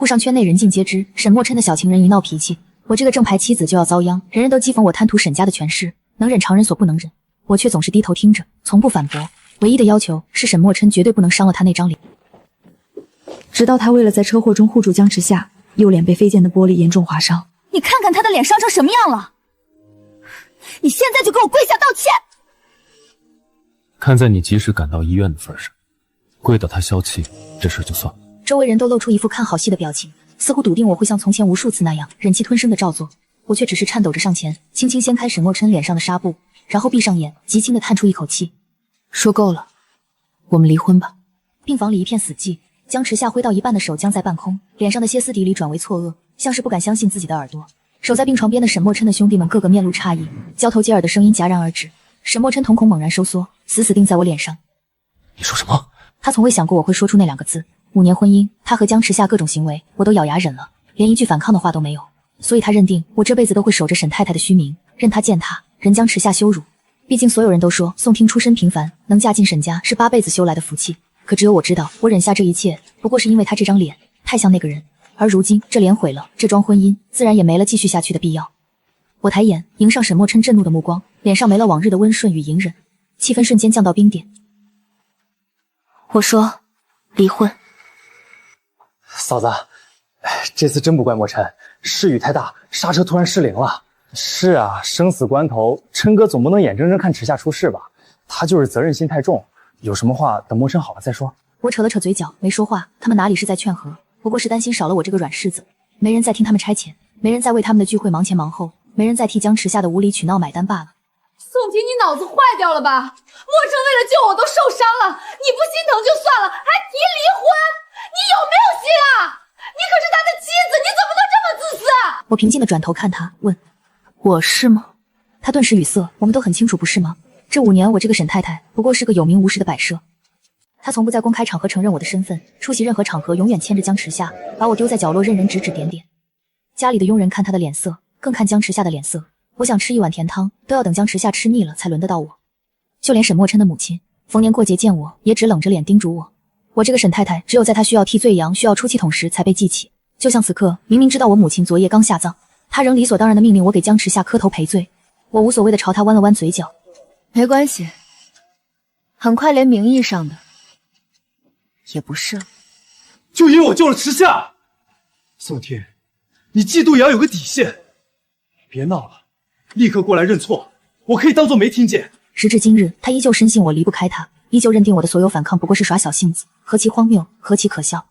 沪上圈内人尽皆知，沈墨琛的小情人一闹脾气，我这个正牌妻子就要遭殃，人人都讥讽我贪图沈家的权势，能忍常人所不能忍，我却总是低头听着，从不反驳。唯一的要求是沈墨琛绝对不能伤了他那张脸。直到他为了在车祸中护住江池夏，右脸被飞溅的玻璃严重划伤。你看看他的脸伤成什么样了！你现在就给我跪下道歉！看在你及时赶到医院的份上，跪到他消气，这事就算了。周围人都露出一副看好戏的表情，似乎笃定我会像从前无数次那样忍气吞声的照做。我却只是颤抖着上前，轻轻掀开沈墨琛脸上的纱布，然后闭上眼，极轻地叹出一口气，说够了，我们离婚吧。病房里一片死寂，江池夏挥到一半的手僵在半空，脸上的歇斯底里转为错愕，像是不敢相信自己的耳朵。守在病床边的沈墨琛的兄弟们个个面露诧异，交头接耳的声音戛然而止。沈墨琛瞳孔猛然收缩，死死定在我脸上。你说什么？他从未想过我会说出那两个字。5年婚姻，他和江池夏各种行为，我都咬牙忍了，连一句反抗的话都没有。所以他认定我这辈子都会守着沈太太的虚名，任他践踏，任江池夏羞辱。毕竟所有人都说宋婷出身平凡，能嫁进沈家是8辈子修来的福气。可只有我知道，我忍下这一切，不过是因为他这张脸太像那个人。而如今这脸毁了，这桩婚姻自然也没了继续下去的必要。我抬眼迎上沈墨琛震怒的目光，脸上没了往日的温顺与隐忍，气氛瞬间降到冰点。我说离婚。嫂子，这次真不怪墨琛，是雨太大，刹车突然失灵了。是啊，生死关头，琛哥总不能眼睁睁看池夏出事吧？他就是责任心太重，有什么话等墨琛好了再说。我扯了扯嘴角，没说话。他们哪里是在劝和，不过是担心少了我这个软柿子，没人再听他们差遣，没人再为他们的聚会忙前忙后，没人再替江池夏的无理取闹买单罢了。宋婷，你脑子坏掉了吧？墨琛为了救我都受伤了，你不心疼就算了，还提离婚，你有没有心啊？你可是他的妻子，你怎么能这么自私？我平静地转头看他，问：我是吗？他顿时语塞。我们都很清楚，不是吗？这5年，我这个沈太太不过是个有名无实的摆设。他从不在公开场合承认我的身份，出席任何场合永远牵着江池夏，把我丢在角落，任人指指点点。家里的佣人看他的脸色，更看江池夏的脸色。我想吃一碗甜汤，都要等江池夏吃腻了才轮得到我。就连沈墨琛的母亲，逢年过节见我，也只冷着脸叮嘱我。我这个沈太太，只有在她需要替罪羊、需要出气筒时才被记起。就像此刻，明明知道我母亲昨夜刚下葬，她仍理所当然的命令我给江池夏磕头赔罪。我无所谓的朝她弯了弯嘴角。没关系，很快连名义上的也不是了。就因为我救了池夏，宋婷，你嫉妒也要有个底线。别闹了，立刻过来认错，我可以当作没听见。时至今日，他依旧深信我离不开他，依旧认定我的所有反抗不过是耍小性子，何其荒谬，何其可笑。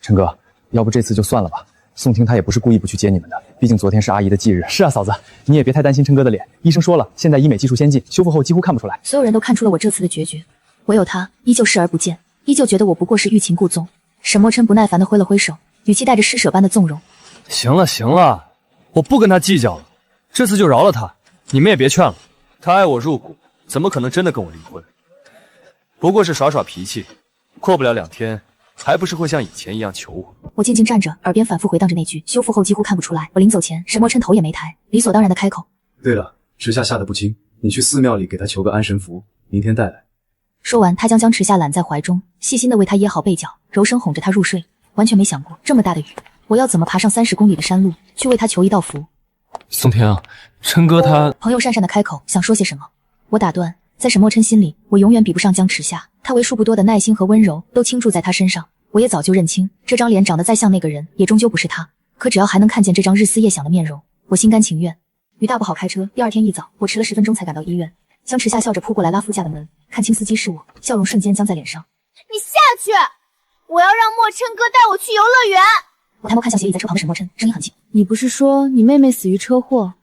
琛哥，要不这次就算了吧。宋婷她也不是故意不去接你们的，毕竟昨天是阿姨的忌日。是啊，嫂子，你也别太担心琛哥的脸，医生说了，现在医美技术先进，修复后几乎看不出来。所有人都看出了我这次的决绝，唯有他依旧视而不见，依旧觉得我不过是欲擒故纵。沈墨琛不耐烦地挥了挥手，语气带着施舍般的纵容。行了行了，我不跟他计较了，这次就饶了他，你们也别劝了。他爱我入骨，怎么可能真的跟我离婚？不过是耍耍脾气，过不了2天，还不是会像以前一样求我。我静静站着，耳边反复回荡着那句修复后几乎看不出来。我临走前，沈墨琛头也没抬，理所当然的开口：对了，池夏吓得不轻，你去寺庙里给他求个安神符，明天带来。说完，他将江池夏揽在怀中，细心地为他掖好被角，柔声哄着他入睡。完全没想过这么大的雨，我要怎么爬上30公里的山路去为他求一道符。宋婷啊，琛哥他……朋友讪讪的开口，想说些什么，我打断。在沈墨琛心里，我永远比不上江池夏，他为数不多的耐心和温柔都倾注在他身上。我也早就认清，这张脸长得再像那个人，也终究不是他。可只要还能看见这张日思夜想的面容，我心甘情愿。雨大不好开车，第2天一早，我迟了10分钟才赶到医院。江池夏笑着扑过来拉副驾的门，看清司机是我，笑容瞬间僵在脸上。你下去，我要让墨琛哥带我去游乐园。我抬头看向斜倚在车旁的沈墨琛，声音很轻。你不是说你妹妹死于车祸，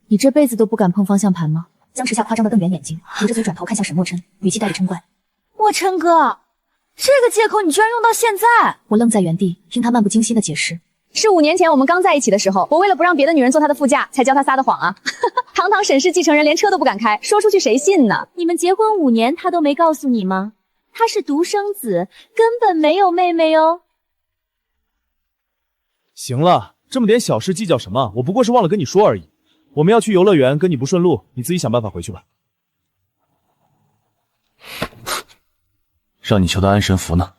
你这辈子都不敢碰方向盘吗？江池夏夸张的瞪圆眼睛，捂着嘴转头看向沈墨琛，语气带着嗔怪。墨琛哥，这个借口你居然用到现在！我愣在原地，听他漫不经心的解释。是5年前我们刚在一起的时候，我为了不让别的女人坐他的副驾，才教他撒的谎啊！堂堂沈氏继承人连车都不敢开，说出去谁信呢？你们结婚5年，他都没告诉你吗？他是独生子，根本没有妹妹哦。行了，这么点小事计较什么？我不过是忘了跟你说而已。我们要去游乐园，跟你不顺路，你自己想办法回去吧。让你求的安神符呢？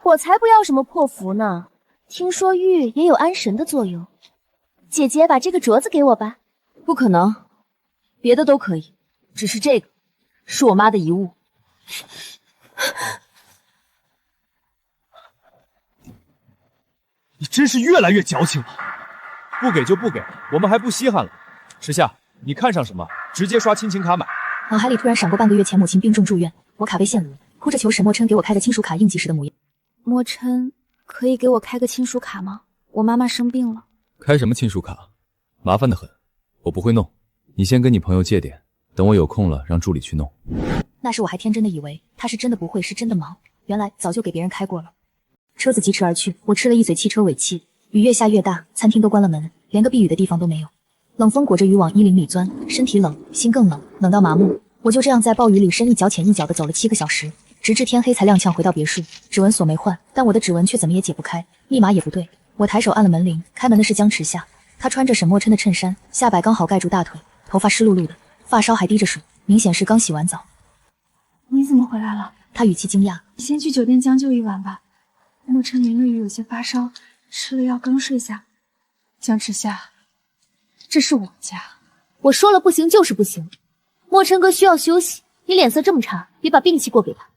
我才不要什么破符呢，听说玉也有安神的作用。姐姐把这个镯子给我吧。不可能，别的都可以，只是这个是我妈的遗物。你真是越来越矫情了。不给就不给，我们还不稀罕了。池夏，你看上什么，直接刷亲情卡买。脑海里突然闪过半个月前母亲病重住院，我卡被限额，哭着求沈墨琛给我开个亲属卡应急时的模样。墨琛，可以给我开个亲属卡吗？我妈妈生病了。开什么亲属卡？麻烦的很，我不会弄。你先跟你朋友借点，等我有空了让助理去弄。那时我还天真的以为他是真的不会，是真的忙，原来早就给别人开过了。车子疾驰而去，我吃了一嘴汽车尾气。雨越下越大，餐厅都关了门，连个避雨的地方都没有。冷风裹着雨往衣领里钻，身体冷，心更冷，冷到麻木。我就这样在暴雨里深一脚浅一脚的走了7个小时，直至天黑才踉跄回到别墅。指纹锁没换，但我的指纹却怎么也解不开，密码也不对。我抬手按了门铃，开门的是江池夏。他穿着沈墨琛的衬衫，下摆刚好盖住大腿，头发湿漉漉的，发梢还滴着水，明显是刚洗完澡。你怎么回来了？他语气惊讶。你先去酒店将就一晚吧。墨琛淋了雨有些发烧，吃了药刚睡下。江池夏，这是我家。我说了不行就是不行。墨琛哥需要休息，你脸色这么差，别把病气过给他。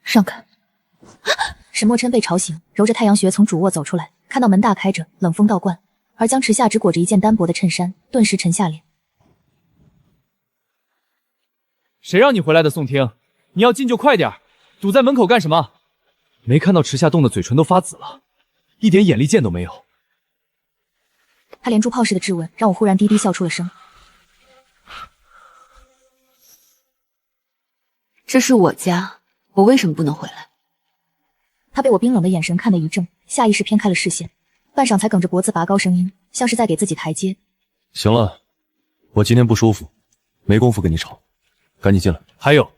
让开。沈墨琛被吵醒，揉着太阳穴从主卧走出来，看到门大开着，冷风倒灌，而江池夏只裹着一件单薄的衬衫，顿时沉下脸。谁让你回来的，宋听？你要进就快点，堵在门口干什么？没看到池夏冻得嘴唇都发紫了，一点眼力见都没有。他连珠炮似的质问，让我忽然低低笑出了声。这是我家，我为什么不能回来？他被我冰冷的眼神看得一怔，下意识偏开了视线，半晌才梗着脖子拔高声音，像是在给自己台阶。行了，我今天不舒服，没工夫跟你吵，赶紧进来。还有，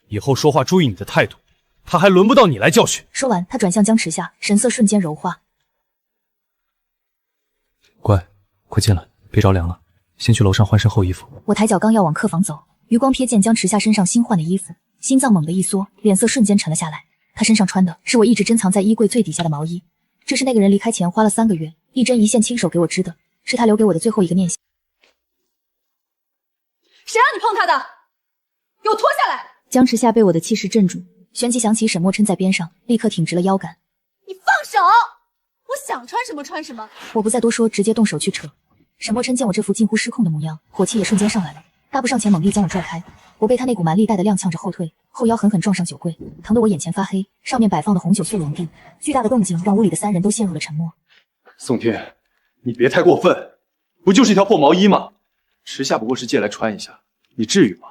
以后说话注意你的态度，他还轮不到你来教训。说完，他转向江池夏，神色瞬间柔化。乖，快进来，别着凉了，先去楼上换身厚衣服。我抬脚刚要往客房走，余光瞥见江池夏身上新换的衣服，心脏猛地一缩，脸色瞬间沉了下来。他身上穿的是我一直珍藏在衣柜最底下的毛衣，这是那个人离开前花了3个月一针一线亲手给我织的，是他留给我的最后一个念想。谁让你碰他的？给我脱下来！江池夏被我的气势镇住，旋即想起沈墨琛在边上，立刻挺直了腰杆。你放手！我想穿什么穿什么。我不再多说，直接动手去扯。沈墨琛见我这副近乎失控的模样，火气也瞬间上来了，大步上前猛力将我拽开。我被他那股蛮力带得踉跄着后退，后腰狠狠撞上酒柜，疼得我眼前发黑，上面摆放的红酒碎落一地。巨大的动静让屋里的3人都陷入了沉默。宋天，你别太过分，不就是一条破毛衣吗？池夏不过是借来穿一下，你至于吗？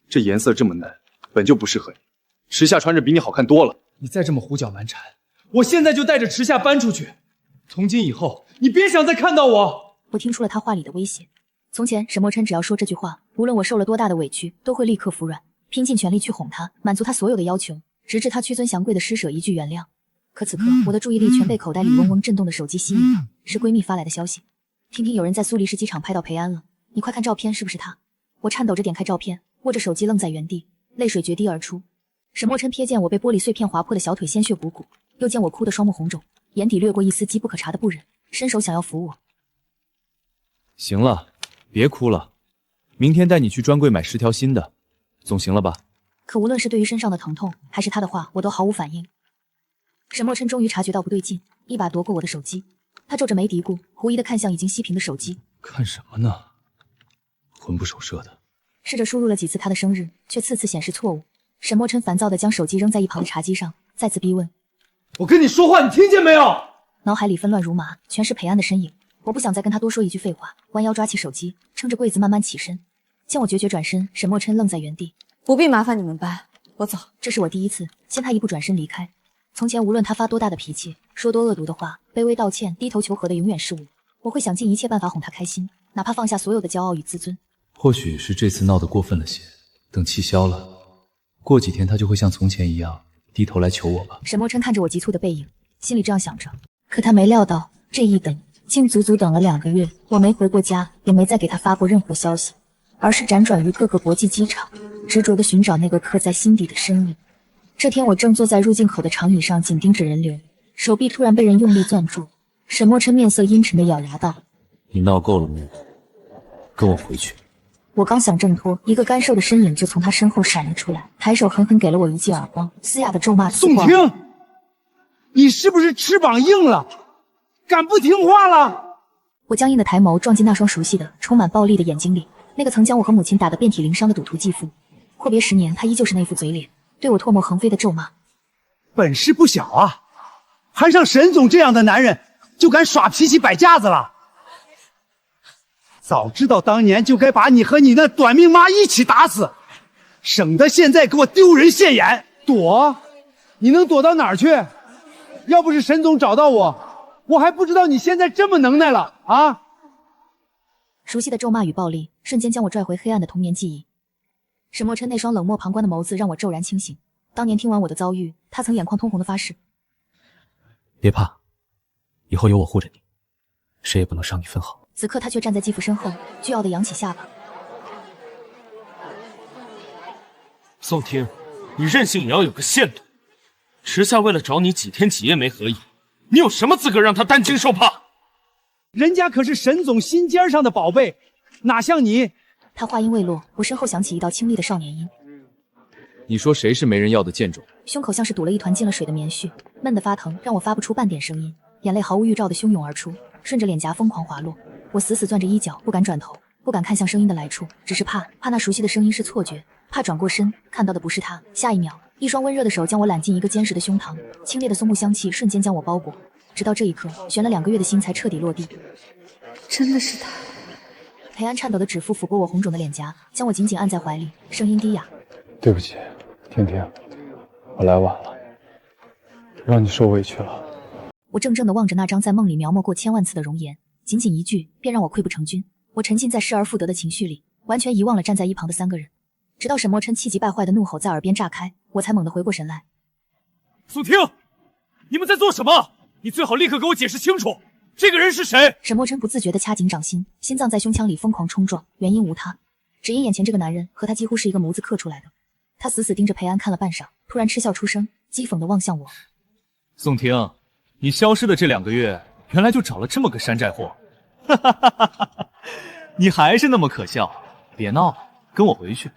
这颜色这么嫩，本就不适合你，池夏穿着比你好看多了。你再这么胡搅蛮缠，我现在就带着池夏搬出去。从今以后，你别想再看到我。我听出了他话里的威胁。从前沈墨琛只要说这句话，无论我受了多大的委屈，都会立刻服软，拼尽全力去哄他，满足他所有的要求，直至他屈尊降贵的施舍一句原谅。可此刻，我的注意力全被口袋里嗡嗡震动的手机吸引了，是闺蜜发来的消息。听听有人在苏黎世机场拍到裴安了，你快看照片，是不是他？我颤抖着点开照片，握着手机愣在原地，泪水决堤而出。沈墨琛瞥见我被玻璃碎片划破的小腿鲜血鼓鼓，又见我哭得双目红肿，眼底掠过一丝机不可察的不忍，伸手想要扶我。行了，别哭了，明天带你去专柜买10条新的，总行了吧？可无论是对于身上的疼痛，还是他的话，我都毫无反应。沈墨琛终于察觉到不对劲，一把夺过我的手机，他皱着眉嘀咕，狐疑地看向已经熄屏的手机。看什么呢？魂不守舍的。试着输入了几次他的生日，却次次显示错误。沈墨琛烦躁地将手机扔在一旁的茶几上，再次逼问：我跟你说话，你听见没有？脑海里纷乱如麻，全是裴安的身影。我不想再跟他多说一句废话，弯腰抓起手机，撑着柜子慢慢起身。见我决绝转身，沈墨琛愣在原地。不必麻烦你们搬，我走。这是我第一次先他一步转身离开。从前无论他发多大的脾气，说多恶毒的话，卑微道歉，低头求和的永远是我。我会想尽一切办法哄他开心，哪怕放下所有的骄傲与自尊。或许是这次闹得过分了些，等气消了，过几天他就会像从前一样低头来求我吧。沈墨琛看着我急促的背影，心里这样想着。可他没料到，这一等竟足足等了2个月。我没回过家，也没再给他发过任何消息，而是辗转于各个国际机场，执着地寻找那个刻在心底的身影。这天我正坐在入境口的长椅上，紧盯着人流，手臂突然被人用力攥住。沈墨琛面色阴沉的咬牙道：“你闹够了没有？跟我回去。”我刚想挣脱，一个干瘦的身影就从他身后闪了出来，抬手狠狠给了我一记耳光，嘶哑的咒骂刺宋婷，你是不是翅膀硬了？敢不听话了？我僵硬的抬眸撞进那双熟悉的、充满暴力的眼睛里，那个曾将我和母亲打得遍体鳞伤的赌徒继父。阔别10年，他依旧是那副嘴脸，对我唾沫横飞的咒骂。本事不小啊，还像沈总这样的男人就敢耍脾气摆架子了。早知道当年就该把你和你那短命妈一起打死，省得现在给我丢人现眼。躲？你能躲到哪儿去？要不是沈总找到我还不知道你现在这么能耐了啊！熟悉的咒骂与暴力瞬间将我拽回黑暗的童年记忆。沈墨琛那双冷漠旁观的眸子让我骤然清醒。当年听完我的遭遇，他曾眼眶通红的发誓：别怕，以后有我护着你，谁也不能伤你分毫。此刻他却站在继父身后，倨傲地扬起下巴。宋婷，你任性也要有个限度。池夏为了找你几天几夜没合影，你有什么资格让他担惊受怕？人家可是沈总心尖上的宝贝，哪像你。他话音未落，我身后响起一道清丽的少年音。你说谁是没人要的贱种？胸口像是堵了一团进了水的棉絮，闷得发疼，让我发不出半点声音，眼泪毫无预兆的汹涌而出，顺着脸颊疯狂滑落。我死死攥着衣角，不敢转头，不敢看向声音的来处，只是怕那熟悉的声音是错觉，怕转过身看到的不是他。下一秒，一双温热的手将我揽进一个坚实的胸膛，清冽的松木香气瞬间将我包裹。直到这一刻，悬了2个月的心才彻底落地。真的是他。裴安颤抖的指腹抚过我红肿的脸颊，将我紧紧按在怀里，声音低哑：对不起，婷婷，我来晚了，让你受委屈了。我怔怔地望着那张在梦里描摹过千万次的容颜，仅仅一句便让我溃不成军。我沉浸在失而复得的情绪里，完全遗忘了站在一旁的3个人。直到沈墨琛气急败坏的怒吼在耳边炸开，我才猛地回过神来。宋婷，你们在做什么？你最好立刻给我解释清楚，这个人是谁？沈墨琛不自觉地掐紧掌心，心脏在胸腔里疯狂冲撞，原因无他，只因眼前这个男人和他几乎是一个模子刻出来的。他死死盯着裴安看了半晌，突然嗤笑出声，讥讽地望向我。宋婷，你消失的这2个月，原来就找了这么个山寨货。哈哈哈哈哈！你还是那么可笑，别闹了，跟我回去。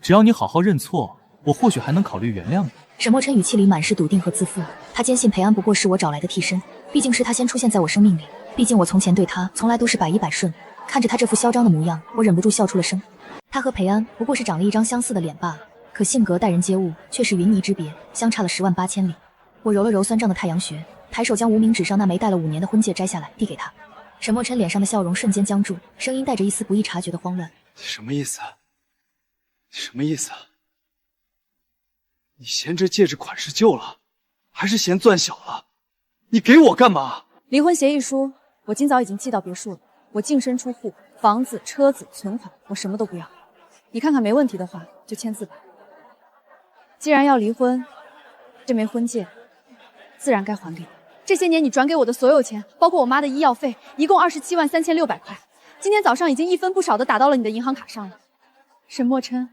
只要你好好认错，我或许还能考虑原谅你。沈墨琛语气里满是笃定和自负，他坚信裴安不过是我找来的替身，毕竟是他先出现在我生命里，毕竟我从前对他从来都是百依百顺。看着他这副嚣张的模样，我忍不住笑出了声。他和裴安不过是长了一张相似的脸罢了，可性格待人接物却是云泥之别，相差了10万8千里。我揉了揉酸胀的太阳穴，抬手将无名指上那枚戴了5年的婚戒摘下来递给他。沈墨琛脸上的笑容瞬间僵住，声音带着一丝不易察觉的慌乱。什么意思？什么意思？你嫌这戒指款式旧了，还是嫌钻小了？你给我干嘛？离婚协议书我今早已经寄到别墅了，我净身出户，房子、车子、存款，我什么都不要。你看看没问题的话，就签字吧。既然要离婚，这枚婚戒自然该还给你。这些年你转给我的所有钱，包括我妈的医药费，一共27万3600块。今天早上已经一分不少的打到了你的银行卡上了。沈墨琛，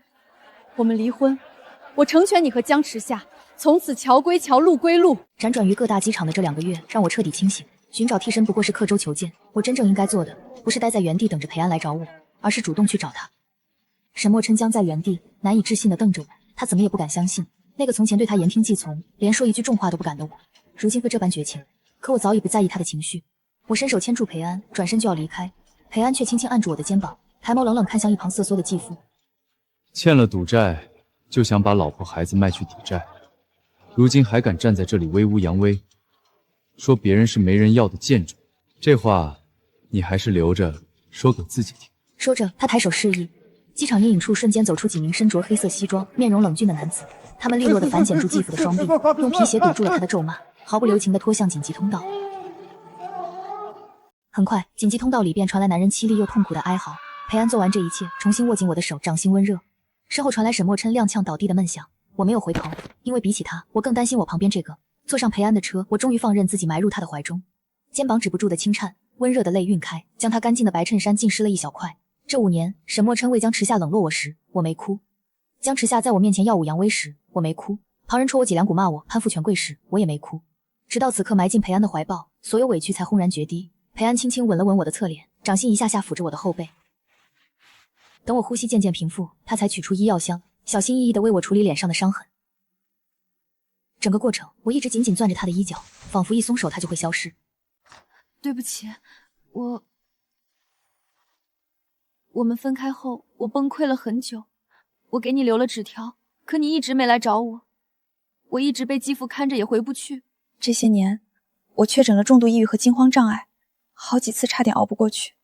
我们离婚，我成全你和江池夏，从此桥归桥，路归路。辗转于各大机场的这2个月，让我彻底清醒。寻找替身不过是刻舟求剑，我真正应该做的，不是待在原地等着裴安来找我，而是主动去找他。沈墨琛僵在原地，难以置信地瞪着我，他怎么也不敢相信，那个从前对他言听计从，连说一句重话都不敢的我，如今会这般绝情。可我早已不在意他的情绪，我伸手牵住裴安，转身就要离开，裴安却轻轻按住我的肩膀，抬眸冷冷看向一旁瑟缩的继父。欠了赌债，就想把老婆孩子卖去抵债，如今还敢站在这里威武扬威，说别人是没人要的贱种，这话你还是留着说给自己听。说着，他抬手示意，机场阴影处瞬间走出几名身着黑色西装、面容冷峻的男子，他们利落地反剪住继父的双臂，用皮鞋堵住了他的咒骂，毫不留情地拖向紧急通道。很快，紧急通道里便传来男人凄厉又痛苦的哀嚎。裴安做完这一切，重新握紧我的手，掌心温热。身后传来沈墨琛踉跄倒地的闷响，我没有回头，因为比起他，我更担心我旁边这个。坐上裴安的车，我终于放任自己埋入他的怀中，肩膀止不住的轻颤，温热的泪晕开，将他干净的白衬衫浸湿了一小块。这5年，沈墨琛为江池夏冷落我时，我没哭；江池夏在我面前耀武扬威时，我没哭；旁人戳我脊梁骨骂我攀附权贵时，我也没哭。直到此刻埋进裴安的怀抱，所有委屈才轰然决堤。裴安轻轻吻了吻我的侧脸，掌心一下下抚着我的后背。等我呼吸渐渐平复，他才取出医药箱，小心翼翼地为我处理脸上的伤痕。整个过程，我一直紧紧攥着他的衣角，仿佛一松手他就会消失。对不起，我们分开后，我崩溃了很久。我给你留了纸条，可你一直没来找我。我一直被继父看着也回不去。这些年，我确诊了重度抑郁和惊慌障碍，好几次差点熬不过去。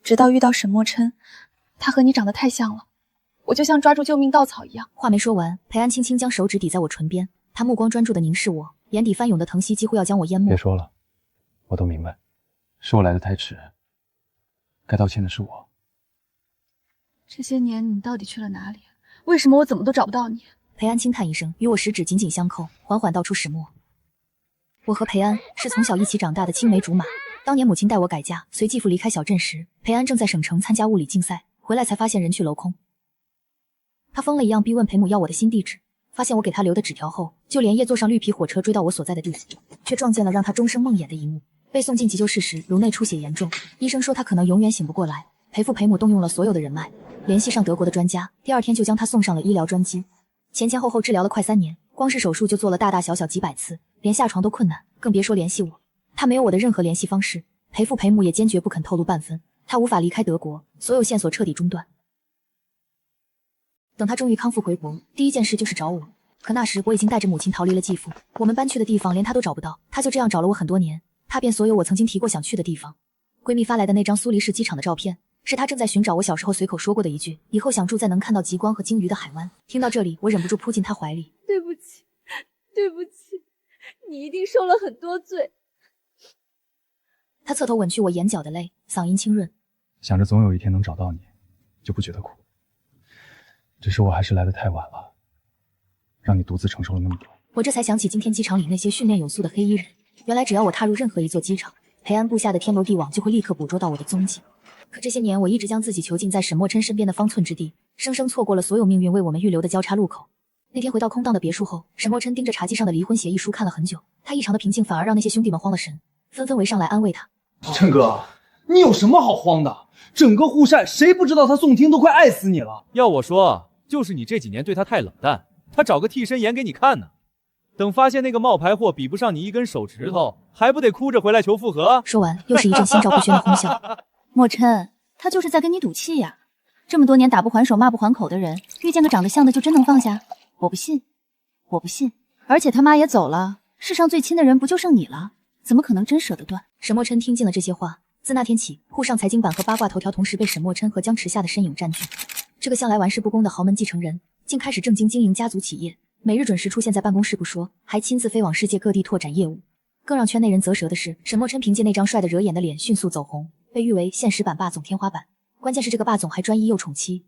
直到遇到沈墨琛，他和你长得太像了，我就像抓住救命稻草一样。话没说完，裴安轻轻将手指抵在我唇边，他目光专注地凝视我，眼底翻涌的疼惜几乎要将我淹没。别说了，我都明白，是我来的太迟，该道歉的是我。这些年你到底去了哪里？为什么我怎么都找不到你？裴安轻叹一声，与我十指紧紧相扣，缓缓道出始末。我和裴安是从小一起长大的青梅竹马。当年母亲带我改嫁，随继父离开小镇时，裴安正在省城参加物理竞赛，回来才发现人去楼空。他疯了一样逼问裴母要我的新地址，发现我给他留的纸条后，就连夜坐上绿皮火车追到我所在的地方，却撞见了让他终生梦魇的一幕。被送进急救室时，颅内出血严重，医生说他可能永远醒不过来。裴父裴母动用了所有的人脉，联系上德国的专家，第二天就将他送上了医疗专机。前前后后治疗了快3年，光是手术就做了大大小小几百次，连下床都困难，更别说联系我。他没有我的任何联系方式，裴父裴母也坚决不肯透露半分，他无法离开德国，所有线索彻底中断。等他终于康复回国，第一件事就是找我，可那时我已经带着母亲逃离了继父，我们搬去的地方连他都找不到，他就这样找了我很多年，踏遍所有我曾经提过想去的地方。闺蜜发来的那张苏黎世机场的照片，是他正在寻找我小时候随口说过的一句，以后想住在能看到极光和鲸鱼的海湾。听到这里，我忍不住扑进他怀里。对不起，对不起，你一定受了很多罪。他侧头吻去我眼角的泪，嗓音清润。想着总有一天能找到你，就不觉得苦。只是我还是来得太晚了，让你独自承受了那么多。我这才想起今天机场里那些训练有素的黑衣人，原来只要我踏入任何一座机场，裴安布下的天罗地网就会立刻捕捉到我的踪迹。可这些年，我一直将自己囚禁在沈墨琛身边的方寸之地，生生错过了所有命运为我们预留的交叉路口。那天回到空荡的别墅后，沈墨琛盯着茶几上的离婚协议书看了很久，他异常的平静，反而让那些兄弟们慌了神，纷纷围上来安慰他。琛哥，你有什么好慌的？整个沪晒谁不知道他宋听都快爱死你了。要我说，就是你这几年对他太冷淡，他找个替身演给你看呢。等发现那个冒牌货比不上你一根手指头，还不得哭着回来求复合？说完，又是一阵心照不宣的哄笑。墨琛，他就是在跟你赌气呀！这么多年打不还手骂不还口的人，遇见个长得像的就真能放下？我不信，我不信！而且他妈也走了，世上最亲的人不就剩你了？怎么可能真舍得断？沈墨琛听尽了这些话，自那天起，沪上财经版和八卦头条同时被沈墨琛和江池夏的身影占据。这个向来玩世不恭的豪门继承人，竟开始正经经营家族企业，每日准时出现在办公室不说，还亲自飞往世界各地拓展业务。更让圈内人啧舌的是，沈墨琛凭借那张帅得惹眼的脸迅速走红，被誉为现实版霸总天花板。关键是这个霸总还专一又宠妻。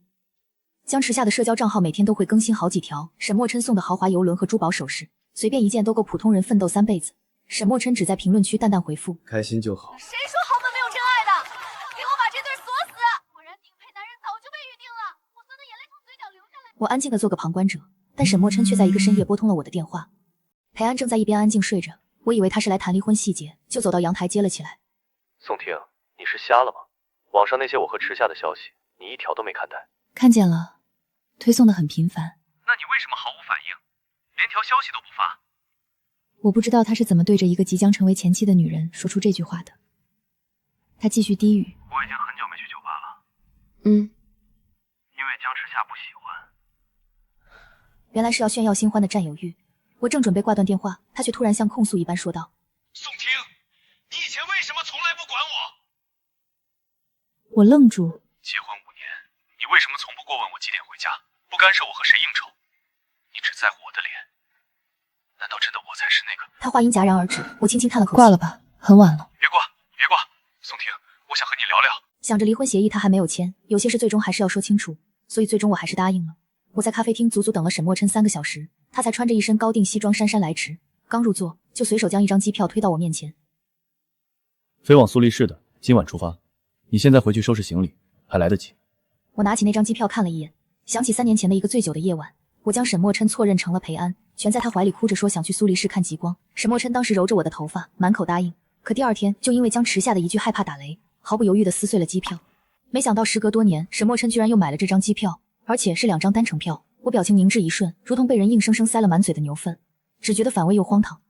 江池夏的社交账号每天都会更新好几条沈墨琛送的豪华游轮和珠宝首饰，随便一件都够普通人奋斗3辈子。沈墨琛只在评论区淡淡回复：开心就好。谁说豪门没有真爱的？给我把这对锁死！果然顶配男人早就被预定了。我酸的眼泪从嘴角流下来。我安静的做个旁观者，但沈墨琛却在一个深夜拨通了我的电话。裴安正在一边安静睡着，我以为他是来谈离婚细节，就走到阳台接了起来。宋婷，你是瞎了吗？网上那些我和池夏的消息，你一条都没看待？看见了，推送的很频繁。那你为什么毫无反应，连条消息都不发？我不知道他是怎么对着一个即将成为前妻的女人说出这句话的。他继续低语：我已经很久没去酒吧了。因为江池夏不喜欢。原来是要炫耀新欢的占有欲。我正准备挂断电话，他却突然像控诉一般说道：宋婷，你以前为什么从来不管我？我愣住。结婚5年，你为什么从不过问我几点回家，不干涉我和谁应酬？你只在乎我的脸，难道真的我才是那个？他话音戛然而止，我轻轻叹了口气。挂了吧，很晚了。别挂，别挂，宋婷，我想和你聊聊。想着离婚协议他还没有签，有些事最终还是要说清楚，所以最终我还是答应了。我在咖啡厅足足等了沈墨琛3个小时，他才穿着一身高定西装姗姗来迟。刚入座，就随手将一张机票推到我面前。飞往苏黎世的，今晚出发。你现在回去收拾行李，还来得及。我拿起那张机票看了一眼，想起3年前的一个醉酒的夜晚，我将沈墨琛错认成了裴安，蜷在他怀里哭着说想去苏黎世看极光。沈墨琛当时揉着我的头发，满口答应。可第二天就因为江池夏的一句害怕打雷，毫不犹豫地撕碎了机票。没想到时隔多年，沈墨琛居然又买了这张机票，而且是2张单程票。我表情凝滞一瞬，如同被人硬生生塞了满嘴的牛粪，只觉得反胃又荒唐。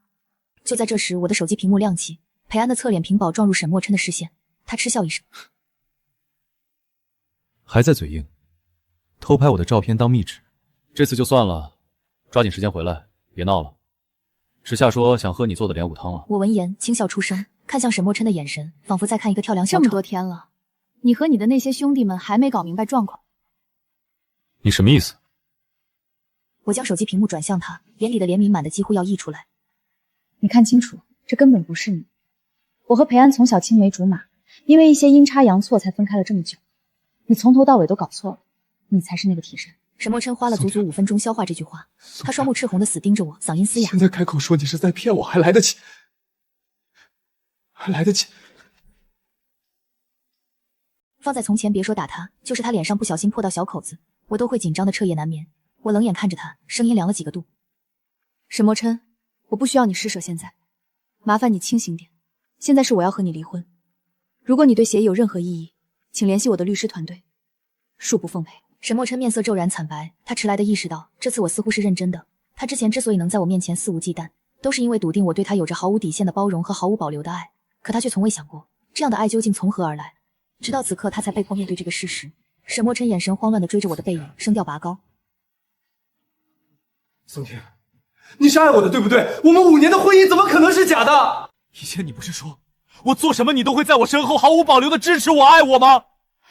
就在这时，我的手机屏幕亮起，裴安的侧脸屏保撞入沈墨琛的视线，他嗤笑一声，还在嘴硬，偷拍我的照片当密旨，这次就算了，抓紧时间回来，别闹了。池夏说想喝你做的莲藕汤了。我闻言轻笑出声，看向沈墨琛的眼神，仿佛在看一个跳梁小丑。这么多天了，你和你的那些兄弟们还没搞明白状况。你什么意思？我将手机屏幕转向他，眼里的怜悯满的几乎要溢出来。你看清楚，这根本不是你。我和裴安从小青梅竹马，因为一些阴差阳错才分开了这么久。你从头到尾都搞错了，你才是那个替身。沈墨琛花了足足5分钟消化这句话，他双目赤红的死盯着我，嗓音嘶哑。现在开口说你是在骗我，还来得及，还来得及。放在从前，别说打他，就是他脸上不小心破到小口子，我都会紧张的彻夜难眠。我冷眼看着他，声音凉了几个度。沈墨琛，我不需要你施舍，现在麻烦你清醒点。现在是我要和你离婚，如果你对协议有任何异议，请联系我的律师团队，恕不奉陪。沈墨琛面色骤然惨白，他迟来的意识到这次我似乎是认真的。他之前之所以能在我面前肆无忌惮，都是因为笃定我对他有着毫无底线的包容和毫无保留的爱，可他却从未想过这样的爱究竟从何而来。直到此刻，他才被迫面对这个事实。沈墨琛眼神慌乱地追着我的背影，声调拔高：宋婷，你是爱我的，对不对？我们5年的婚姻怎么可能是假的？以前你不是说我做什么你都会在我身后毫无保留的支持我、爱我吗？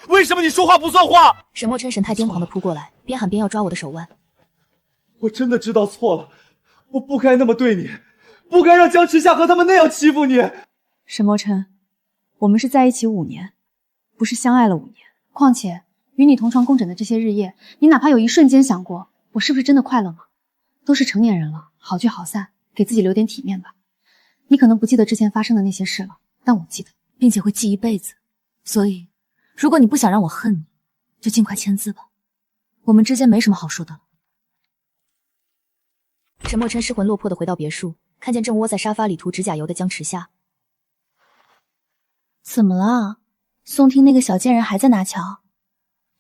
为什么你说话不算话？沈墨琛神态癫狂地扑过来，边喊边要抓我的手腕。我真的知道错了，我不该那么对你，不该让江池夏和他们那样欺负你。沈墨琛，我们是在一起5年，不是相爱了5年。况且与你同床共枕的这些日夜，你哪怕有一瞬间想过我是不是真的快乐吗？都是成年人了，好聚好散，给自己留点体面吧。你可能不记得之前发生的那些事了，但我记得，并且会记一辈子。所以如果你不想让我恨你，就尽快签字吧，我们之间没什么好说的了。沈墨琛失魂落魄地回到别墅，看见正窝在沙发里涂指甲油的江池夏。怎么了？宋听那个小贱人还在拿翘？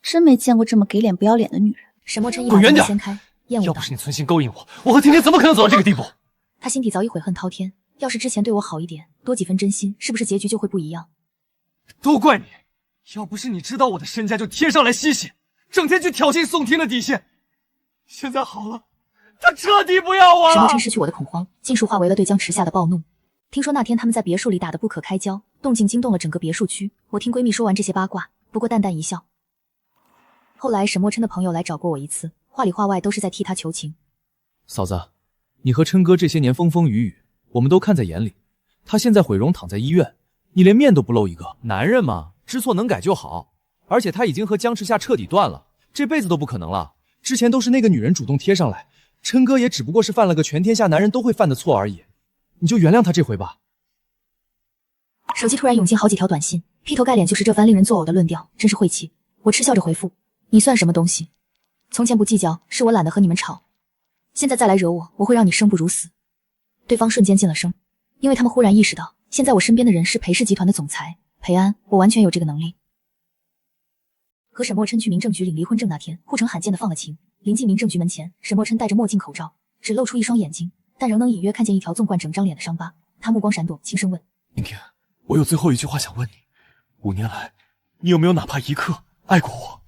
真没见过这么给脸不要脸的女人。沈墨琛一把将他掀开，厌恶道：要不是你存心勾引我，我和婷婷怎么可能走到这个地步？他心底早已悔恨滔天，要是之前对我好一点，多几分真心，是不是结局就会不一样？都怪你！要不是你知道我的身价就贴上来吸血，整天去挑衅宋听的底线。现在好了，他彻底不要我了。沈墨琛失去我的恐慌，尽数化为了对江池夏的暴怒。听说那天他们在别墅里打得不可开交，动静惊动了整个别墅区。我听闺蜜说完这些八卦，不过淡淡一笑。后来沈墨琛的朋友来找过我一次，话里话外都是在替他求情。嫂子，你和琛哥这些年风风雨雨，我们都看在眼里。他现在毁容躺在医院，你连面都不露一个。男人嘛，知错能改就好。而且他已经和江池夏彻底断了，这辈子都不可能了。之前都是那个女人主动贴上来，琛哥也只不过是犯了个全天下男人都会犯的错而已。你就原谅他这回吧。手机突然涌进好几条短信，劈头盖脸就是这番令人作呕的论调，真是晦气。我嗤笑着回复：你算什么东西？从前不计较，是我懒得和你们吵。现在再来惹我，我会让你生不如死。对方瞬间噤了声，因为他们忽然意识到，现在我身边的人是裴氏集团的总裁裴安，我完全有这个能力。和沈墨琛去民政局领离婚证那天，护城罕见的放了晴。临近民政局门前，沈墨琛戴着墨镜口罩，只露出一双眼睛，但仍能隐约看见一条纵贯整张脸的伤疤。他目光闪躲，轻声问：婷婷，我有最后一句话想问你，5年来，你有没有哪怕一刻爱过我？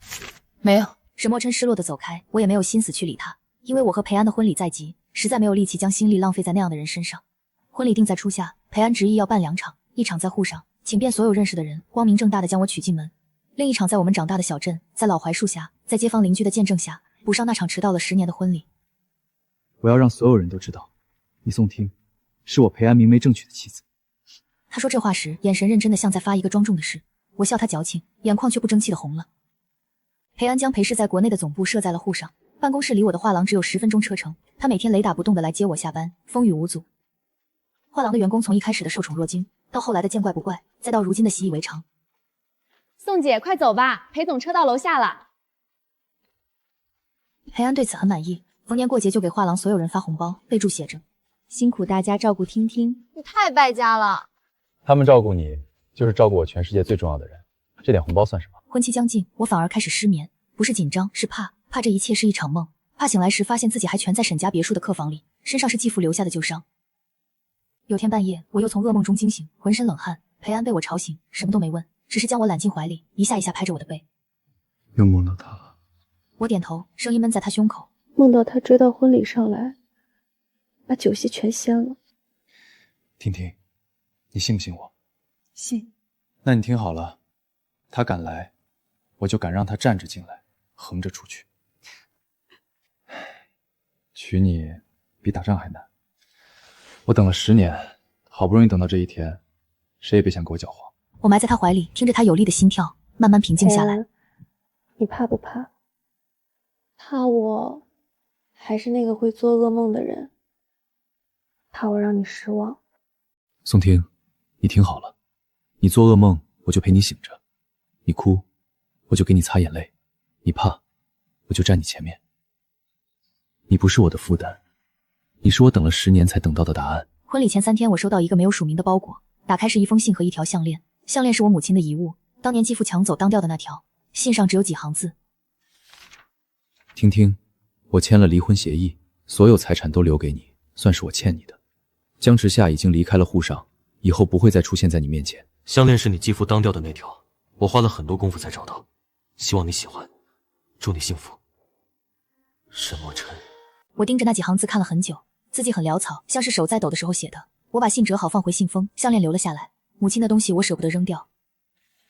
没有。沈墨琛失落地走开，我也没有心思去理他，因为我和裴安的婚礼在即，实在没有力气将心力浪费在那样的人身上。婚礼定在初夏，裴安执意要办2场，一场在沪上，请遍所有认识的人，光明正大地将我娶进门；另一场在我们长大的小镇，在老槐树下，在街坊邻居的见证下，补上那场迟到了10年的婚礼。我要让所有人都知道，你宋听是我裴安明媒正娶的妻子。他说这话时，眼神认真的像在发一个庄重的誓。我笑他矫情，眼眶却不争气的红了。裴安将裴氏在国内的总部设在了沪上，办公室离我的画廊只有10分钟车程。他每天雷打不动的来接我下班，风雨无阻。画廊的员工从一开始的受宠若惊，到后来的见怪不怪，再到如今的习以为常。宋姐，快走吧，裴总车到楼下了。裴安对此很满意，逢年过节就给画廊所有人发红包，备注写着辛苦大家照顾听听。你太败家了。他们照顾你，就是照顾我全世界最重要的人，这点红包算什么？婚期将近，我反而开始失眠，不是紧张，是怕这一切是一场梦，怕醒来时发现自己还蜷在沈家别墅的客房里，身上是继父留下的旧伤。有天半夜，我又从噩梦中惊醒，浑身冷汗。裴安被我吵醒，什么都没问，只是将我揽进怀里，一下一下拍着我的背。又梦到他了。我点头，声音闷在他胸口。梦到他追到婚礼上来，把酒席全掀了。婷婷，你信不信我？信。那你听好了，他敢来，我就敢让他站着进来，横着出去。娶你比打仗还难，我等了10年，好不容易等到这一天，谁也别想给我搅黄。我埋在他怀里，听着他有力的心跳，慢慢平静下来。你怕不怕？怕我还是那个会做噩梦的人？怕我让你失望？宋婷，你听好了，你做噩梦我就陪你醒着，你哭我就给你擦眼泪，你怕我就站你前面。你不是我的负担，你是我等了10年才等到的答案。婚礼前3天，我收到一个没有署名的包裹，打开是一封信和一条项链，项链是我母亲的遗物，当年继父抢走当掉的那条，信上只有几行字。婷婷，我签了离婚协议，所有财产都留给你，算是我欠你的。江池夏已经离开了沪上，以后不会再出现在你面前。项链是你继父当掉的那条，我花了很多功夫才找到，希望你喜欢，祝你幸福。沈墨尘。我盯着那几行字看了很久，字迹很潦草，像是手在抖的时候写的。我把信折好放回信封，项链留了下来。母亲的东西我舍不得扔掉。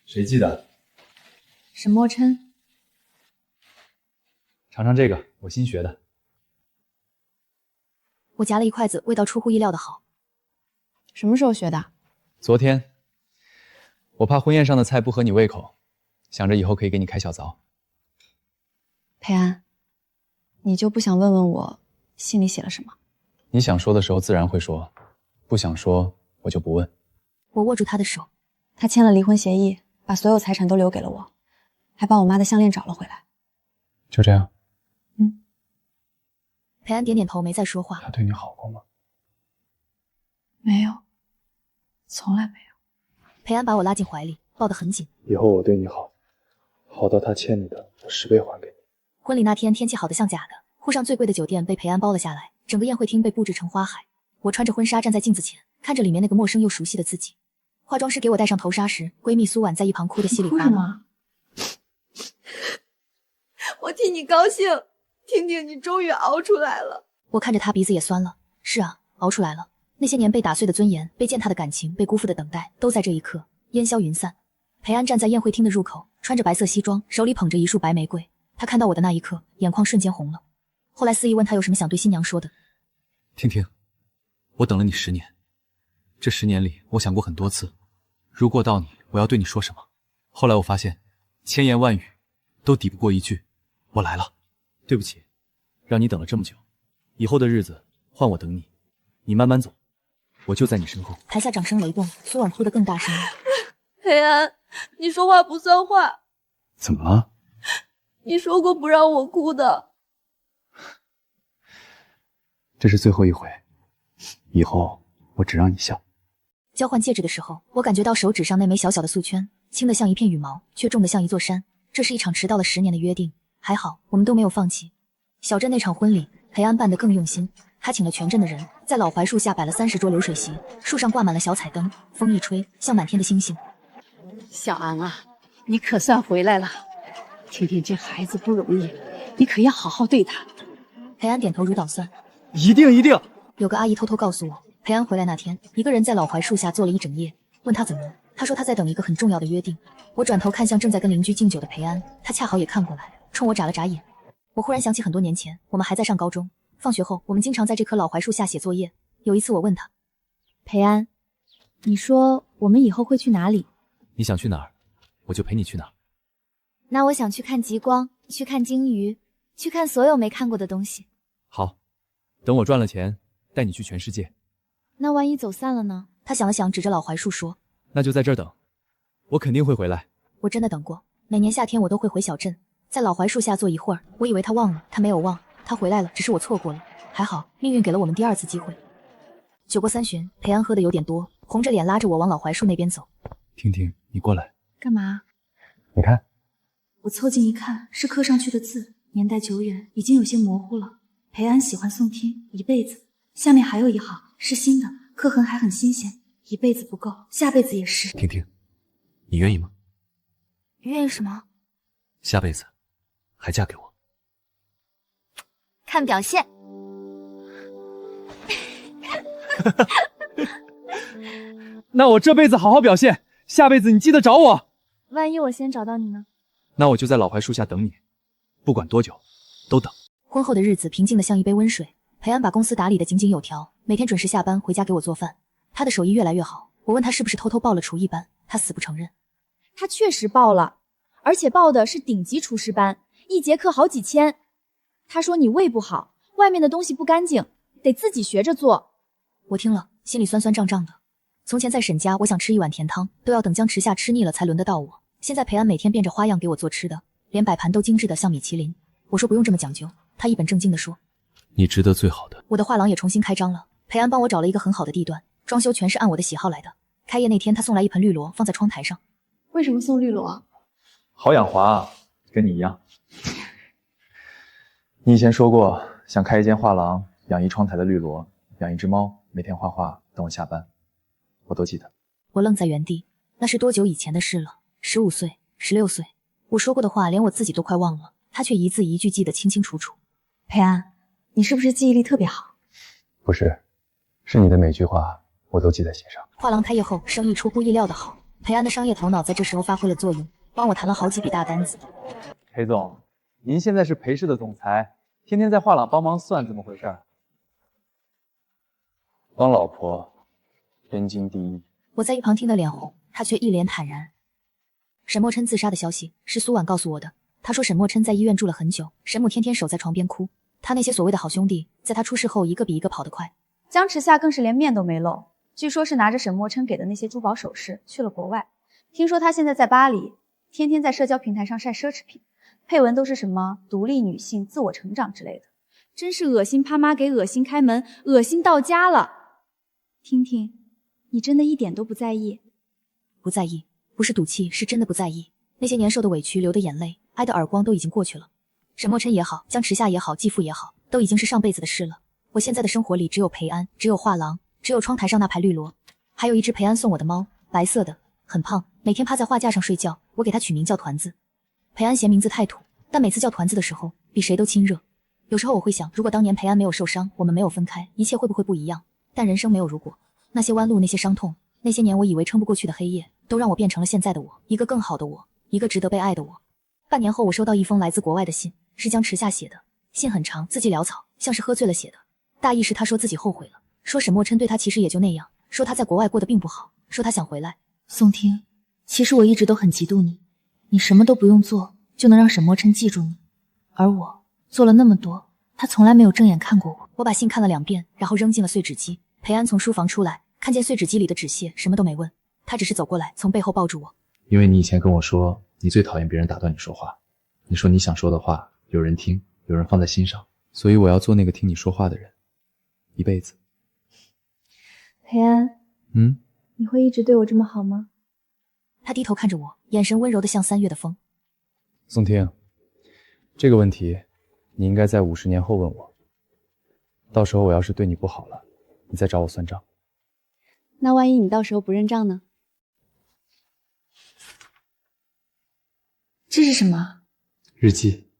谁寄的？沈墨琛。尝尝这个，我新学的。我夹了一筷子，味道出乎意料的好。什么时候学的？昨天。我怕婚宴上的菜不合你胃口，想着以后可以给你开小灶。裴安，你就不想问问我信里写了什么？你想说的时候自然会说，不想说我就不问。我握住他的手。他签了离婚协议，把所有财产都留给了我，还把我妈的项链找了回来。就这样？裴安点点头，没再说话。他对你好过吗？没有，从来没有。裴安把我拉进怀里，抱得很紧。以后我对你好，好到他欠你的我10倍还给你。婚礼那天天气好得像假的，沪上最贵的酒店被裴安包了下来，整个宴会厅被布置成花海。我穿着婚纱站在镜子前，看着里面那个陌生又熟悉的自己。化妆师给我戴上头纱时，闺蜜苏婉在一旁哭得稀里哗啦。我替你高兴，婷婷，你终于熬出来了。我看着她鼻子也酸了。是啊，熬出来了。那些年被打碎的尊严，被践踏的感情，被辜负的等待，都在这一刻烟消云散。裴安站在宴会厅的入口，穿着白色西装，手里捧着一束白玫瑰。他看到我的那一刻，眼眶瞬间红了。后来司仪问他有什么想对新娘说的。婷婷，我等了你10年，这10年里，我想过很多次，如果到你，我要对你说什么。后来我发现，千言万语都抵不过一句“我来了”。对不起，让你等了这么久。以后的日子换我等你，你慢慢走，我就在你身后。台下掌声雷动，苏婉哭得更大声了。裴安，你说话不算话。怎么了？你说过不让我哭的。这是最后一回，以后我只让你笑。交换戒指的时候，我感觉到手指上那枚小小的素圈，轻得像一片羽毛，却重得像一座山。这是一场迟到了10年的约定，还好我们都没有放弃。小镇那场婚礼，裴安办得更用心，他请了全镇的人，在老槐树下摆了30桌流水席，树上挂满了小彩灯，风一吹，像满天的星星。小安啊，你可算回来了。婷婷这孩子不容易，你可要好好对她。裴安点头如捣蒜，一定一定。有个阿姨偷偷告诉我，裴安回来那天，一个人在老槐树下坐了一整夜。问他怎么了，他说他在等一个很重要的约定。我转头看向正在跟邻居敬酒的裴安，他恰好也看过来，冲我眨了眨眼。我忽然想起很多年前，我们还在上高中，放学后我们经常在这棵老槐树下写作业。有一次我问他，裴安，你说我们以后会去哪里？你想去哪儿，我就陪你去哪儿。那我想去看极光，去看鲸鱼，去看所有没看过的东西。好，等我赚了钱，带你去全世界。那万一走散了呢？他想了想，指着老槐树说，那就在这儿等，我肯定会回来。我真的等过，每年夏天我都会回小镇，在老槐树下坐一会儿。我以为他忘了，他没有忘，他回来了，只是我错过了。还好，命运给了我们第二次机会。酒过三巡，裴安喝得有点多，红着脸拉着我往老槐树那边走。婷婷，你过来。干嘛？你看，我凑近一看，是刻上去的字，年代久远，已经有些模糊了。裴安喜欢宋听，一辈子。下面还有一行，是新的，刻痕还很新鲜，一辈子不够，下辈子也是。婷婷，你愿意吗？愿意什么？下辈子还嫁给我？看表现。那我这辈子好好表现，下辈子你记得找我。万一我先找到你呢？那我就在老槐树下等你，不管多久，都等。婚后的日子平静的像一杯温水，裴安把公司打理得井井有条，每天准时下班回家给我做饭。他的手艺越来越好，我问他是不是偷偷报了厨艺班，他死不承认。他确实报了，而且报的是顶级厨师班，一节课好几千。他说你胃不好，外面的东西不干净，得自己学着做。我听了，心里酸酸胀胀的。从前在沈家，我想吃一碗甜汤，都要等江池夏吃腻了才轮得到我。现在裴安每天变着花样给我做吃的，连摆盘都精致的像米其林。我说不用这么讲究，他一本正经地说，你值得最好的。我的画廊也重新开张了，裴安帮我找了一个很好的地段，装修全是按我的喜好来的。开业那天，他送来一盆绿萝放在窗台上。为什么送绿萝？好养华啊，跟你一样。你以前说过想开一间画廊，养一窗台的绿萝，养一只猫，每天画画等我下班，我都记得。我愣在原地，那是多久以前的事了？15岁、16岁，我说过的话连我自己都快忘了，他却一字一句记得清清楚楚。裴安，你是不是记忆力特别好？不是，是你的每句话我都记在心上。画廊开业后，生意出乎意料的好，裴安的商业头脑在这时候发挥了作用，帮我谈了好几笔大单子。裴总，您现在是裴氏的总裁，天天在画廊帮忙算，怎么回事？帮老婆，天经地义。我在一旁听得脸红，他却一脸坦然。沈墨琛自杀的消息是苏婉告诉我的，他说沈墨琛在医院住了很久，沈母天天守在床边哭，他那些所谓的好兄弟在他出事后一个比一个跑得快。江池夏更是连面都没露，据说是拿着沈墨琛给的那些珠宝首饰去了国外。听说他现在在巴黎，天天在社交平台上晒奢侈品，配文都是什么独立女性、自我成长之类的，真是恶心啪妈给恶心开门，恶心到家了。听听，你真的一点都不在意？不在意，不是赌气，是真的不在意。那些年受的委屈、流的眼泪、挨的耳光都已经过去了。沈墨琛也好，江池夏也好，继父也好，都已经是上辈子的事了。我现在的生活里只有裴安，只有画廊，只有窗台上那排绿萝，还有一只裴安送我的猫，白色的，很胖，每天趴在画架上睡觉，我给它取名叫团子。裴安嫌名字太土，但每次叫团子的时候，比谁都亲热。有时候我会想，如果当年裴安没有受伤，我们没有分开，一切会不会不一样？但人生没有如果，那些弯路，那些伤痛，那些年我以为撑不过去的黑夜，都让我变成了现在的我，一个更好的我，一个值得被爱的我。半年后，我收到一封来自国外的信，是江池夏写的，信很长，字迹潦草，像是喝醉了写的。大意是他说自己后悔了，说沈墨琛对他其实也就那样，说他在国外过得并不好，说他想回来。宋听，其实我一直都很嫉妒你，你什么都不用做，就能让沈墨琛记住你，而我做了那么多，他从来没有正眼看过我。我把信看了2遍，然后扔进了碎纸机。裴安从书房出来，看见碎纸机里的纸屑，什么都没问，他只是走过来，从背后抱住我。因为你以前跟我说，你最讨厌别人打断你说话，你说你想说的话有人听，有人放在心上，所以我要做那个听你说话的人，一辈子。裴安，你会一直对我这么好吗？他低头看着我，眼神温柔的像3月的风。宋听，这个问题你应该在50年后问我，到时候我要是对你不好了，你再找我算账。那万一你到时候不认账呢？这是什么？日记。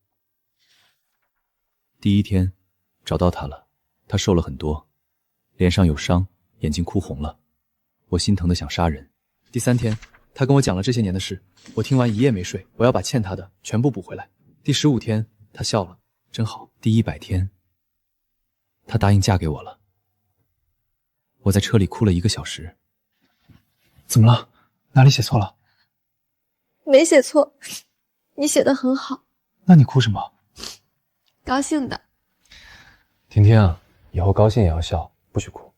第一天找到他了，他瘦了很多，脸上有伤，眼睛哭红了，我心疼的想杀人。第3天他跟我讲了这些年的事，我听完一夜没睡，我要把欠他的全部补回来。第15天他笑了，真好。第100天他答应嫁给我了，我在车里哭了1个小时。怎么了？哪里写错了？没写错，你写的很好。那你哭什么？高兴的。婷婷，以后高兴也要笑，不许哭。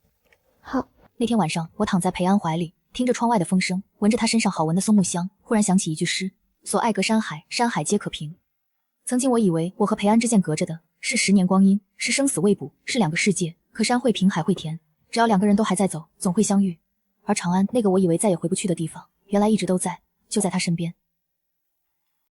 好。那天晚上，我躺在裴安怀里，听着窗外的风声，闻着他身上好闻的松木香，忽然想起一句诗：所爱隔山海，山海皆可平。曾经我以为我和裴安之间隔着的是10年光阴，是生死未卜，是2个世界。可山会平，海会甜，只要2个人都还在走，总会相遇。而长安那个我以为再也回不去的地方，原来一直都在，就在他身边。